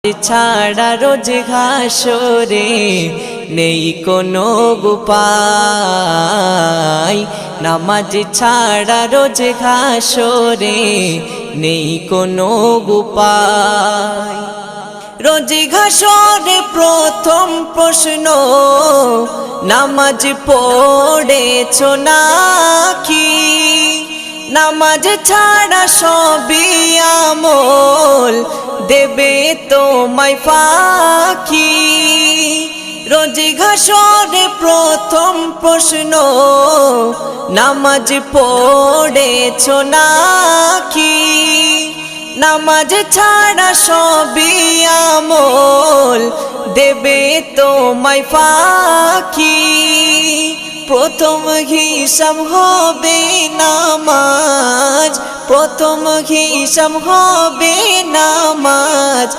ছাড়া রোজ ঘাসরে নেই কোনো উপায়, নামাজ ছাড়া রোজ ঘাসরে নেই কোনো উপায়। রোজ ঘাসরে প্রথম প্রশ্ন, নামাজ পড়েছো নাকি? নামাজ ছাড়া সবই আমল দেবে তোমায় ফাঁকি। রোজ ঘাসরে প্রথম প্রশ্ন, নামাজ পড়েছো নাকি? নামাজ ছাড়া সবই আমল দেবে তোমায় ফাঁকি। প্রথম হিসাব হবে নামাজ, প্রথম হিসাব হবে নামাজ।